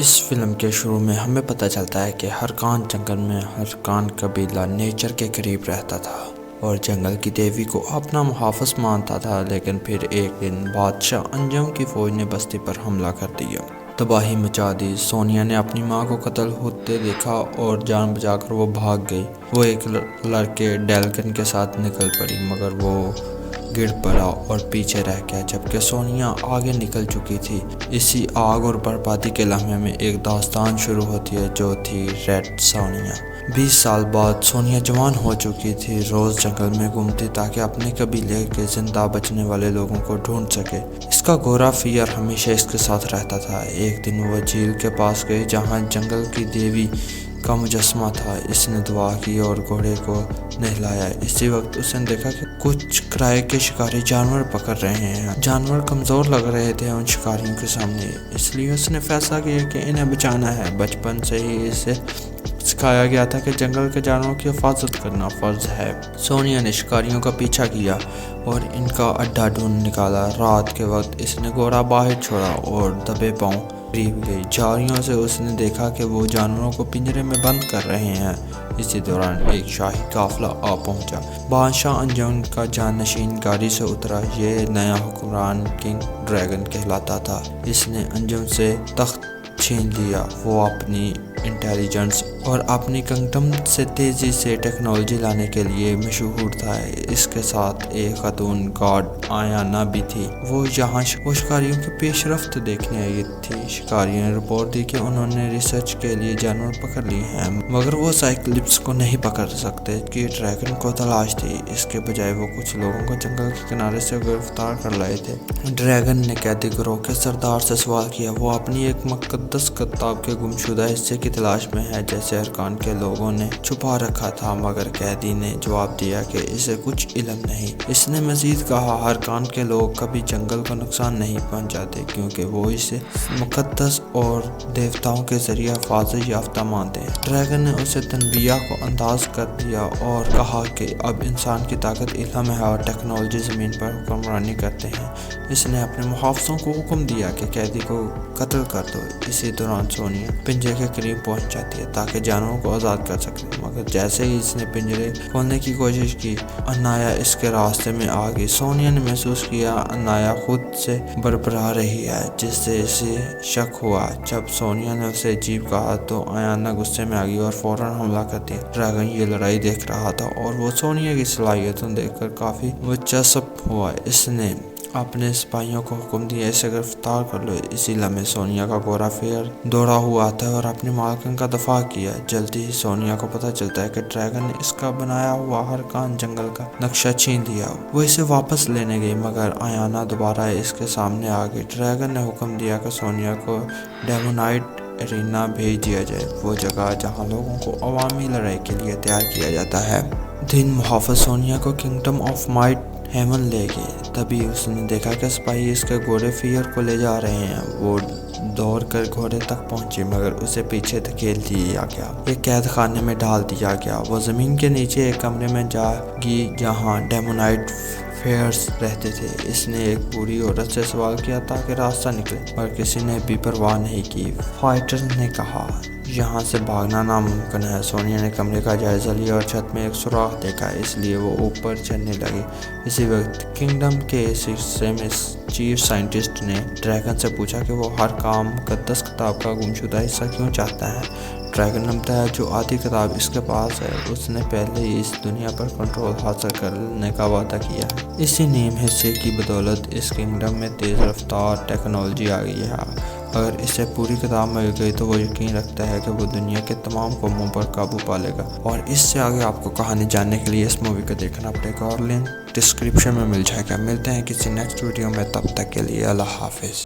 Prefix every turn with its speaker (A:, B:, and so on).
A: اس film کے شروع میں ہمیں پتہ چلتا ہے کہ ہرکان جنگل میں ہرکان قبیلہ نیچر کے قریب رہتا تھا اور جنگل کی دیوی کو اپنا محافظ مانتا تھا، لیکن پھر ایک دن بادشاہ انجم کی فوج نے بستی پر حملہ کر دیا، تباہی مچا دی۔ سونیا نے اپنی ماں کو قتل ہوتے دیکھا اور جان بچا کر وہ بھاگ گئی۔ وہ ایک لڑکے ڈیلگن کے ساتھ نکل پڑی، مگر وہ گر پڑا اور پیچھے رہ گیا جبکہ سونیا آگے نکل چکی تھی۔ اسی آگ اور بربادی کے لمحے میں ایک داستان شروع ہوتی ہے جو تھی ریڈ سونیا۔ 20 سال بعد سونیا جوان ہو چکی تھی، روز جنگل میں گھومتی تاکہ اپنے قبیلے کے زندہ بچنے والے لوگوں کو ڈھونڈ سکے۔ اس کا گورا فیئر ہمیشہ اس کے ساتھ رہتا تھا۔ ایک دن وہ جھیل کے پاس گئی جہاں جنگل کی دیوی کا مجسمہ تھا۔ اس نے دعا کی اور گھوڑے کو نہلایا۔ اسی وقت اس نے دیکھا کہ کچھ کرائے کے شکاری جانور پکڑ رہے ہیں۔ جانور کمزور لگ رہے تھے ان شکاریوں کے سامنے، اس لیے اس نے فیصلہ کیا کہ انہیں بچانا ہے۔ بچپن سے ہی اسے سکھایا گیا تھا کہ جنگل کے جانوروں کی حفاظت کرنا فرض ہے۔ سونیا نے شکاریوں کا پیچھا کیا اور ان کا اڈا ڈھونڈ نکالا۔ رات کے وقت اس نے گھوڑا باہر چھوڑا اور دبے پاؤں قریب گئی۔ جھاڑیوں سے اس نے دیکھا کہ وہ جانوروں کو پنجرے میں بند کر رہے ہیں۔ اسی دوران ایک شاہی قافلہ آ پہنچا۔ بادشاہ انجم کا جانشین گاڑی سے اترا۔ یہ نیا حکمران کنگ ڈریگن کہلاتا تھا۔ اس نے انجم سے تخت چھین لیا۔ وہ اپنی انٹیلیجنس اور اپنی کنگڈم سے تیزی سے ٹیکنالوجی لانے کے لیے مشہور تھا۔ اس کے ساتھ ایک خاتون گارڈ آیانا بھی تھی۔ وہ یہاں شکاریوں کی پیش رفت دیکھنے آئی تھی۔ شکاریوں نے رپورٹ دی کہ انہوں نے ریسرچ کے لیے جانور پکڑ لیے ہیں، مگر وہ سائیکلپس کو نہیں پکڑ سکتے کہ ڈریگن کو تلاش تھی۔ اس کے بجائے وہ کچھ لوگوں کو جنگل کے کنارے سے گرفتار کر لائے تھے۔ ڈریگن نے قیدی گروہ کے سردار سے سوال کیا۔ وہ اپنی ایک مقدس کتاب کے گمشدہ حصے کی تلاش میں ہے جسے ارکان کے لوگوں نے چھپا رکھا تھا، مگر قیدی نے جواب دیا کہ اسے کچھ علم نہیں۔ اس نے مزید کہا ارکان کے لوگ کبھی جنگل کو نقصان نہیں پہنچاتے کیونکہ وہ اسے مقدس اور دیوتاؤں کے ذریعے حفاظت یافتہ مانتے ہیں۔ ڈریگن نے اسے تنبیہ کو انداز کر دیا اور کہا کہ اب انسان کی طاقت علم ہے اور ٹیکنالوجی زمین پر حکمرانی کرتے ہیں۔ اس نے اپنے محافظوں کو حکم دیا کہ قیدی کو قتل کر دو۔ اسی دوران سونیا پنجرے کے قریب پہنچ جاتی ہے تاکہ جانوروں کو آزاد کر سکے، مگر جیسے ہی اس نے پنجرے کھولنے کی کوشش کی، انایا اس کے راستے میں آ گئی۔ سونیا نے محسوس کیا انایا خود سے بربرا رہی ہے، جس سے اسے شک ہوا۔ جب سونیا نے اسے عجیب کہا تو آیانا غصے میں آ گئی اور فوراً حملہ کر دیا۔ ڈریگن یہ لڑائی دیکھ رہا تھا اور وہ سونیا کی صلاحیتوں دیکھ کر کافی دلچسپ ہوا۔ اس نے اپنے سپاہیوں کو حکم دیا اسے گرفتار کر لو۔ اسی لمحے سونیا کا گورا فیئر دوڑا ہوا آتا ہے اور اپنی مالکن کا دفاع کیا۔ جلدی ہی سونیا کو پتہ چلتا ہے کہ ڈریگن نے اس کا بنایا ہوا ہرکان جنگل کا نقشہ چھین لیا۔ وہ اسے واپس لینے گئی، مگر آیانا دوبارہ اس کے سامنے آ گئی۔ ڈریگن نے حکم دیا کہ سونیا کو ڈیمونائٹ ارینا بھیج دیا جائے، وہ جگہ جہاں لوگوں کو عوامی لڑائی کے لیے تیار کیا جاتا ہے۔ دن محافظ سونیا کو کنگڈم آف مائٹ ہیمن لے گئے۔ تبھی اس نے دیکھا کہ سپاہی اس کے گھوڑے فیئر کو لے جا رہے ہیں۔ وہ دوڑ کر گھوڑے تک پہنچی، مگر اسے پیچھے دھکیل دیا گیا۔ ایک قید خانے میں ڈال دیا گیا۔ وہ زمین کے نیچے ایک کمرے میں جا گی جہاں ڈیمونائٹ فیئرز رہتے تھے۔ اس نے ایک بوڑھی عورت سے سوال کیا تاکہ راستہ نکلے، مگر کسی نے بھی پرواہ نہیں کی۔ فائٹر نے کہا یہاں سے بھاگنا ناممکن ہے۔ سونیا نے کمرے کا جائزہ لیا اور چھت میں ایک سوراخ دیکھا، اس لیے وہ اوپر چڑھنے لگی۔ اسی وقت کنگڈم کے اس حصے میں چیف سائنٹسٹ نے ڈریگن سے پوچھا کہ وہ ہر کام مقدس کتاب کا گمشدہ حصہ کیوں چاہتا ہے۔ ڈریگن نے بتایا جو آدھی کتاب اس کے پاس ہے، اس نے پہلے ہی اس دنیا پر کنٹرول حاصل کرنے کا وعدہ کیا ہے۔ اسی نیم حصے کی بدولت اس کنگڈم میں تیز رفتار ٹیکنالوجی آ گئی ہے۔ اگر اسے پوری کتاب مل گئی تو وہ یقین رکھتا ہے کہ وہ دنیا کے تمام قوموں پر قابو پا لے گا۔ اور اس سے آگے آپ کو کہانی جاننے کے لیے اس مووی کو دیکھنا پڑے گا اور لنک ڈسکرپشن میں مل جائے گا۔ ملتے ہیں کسی نیکسٹ ویڈیو میں، تب تک کے لیے اللہ حافظ۔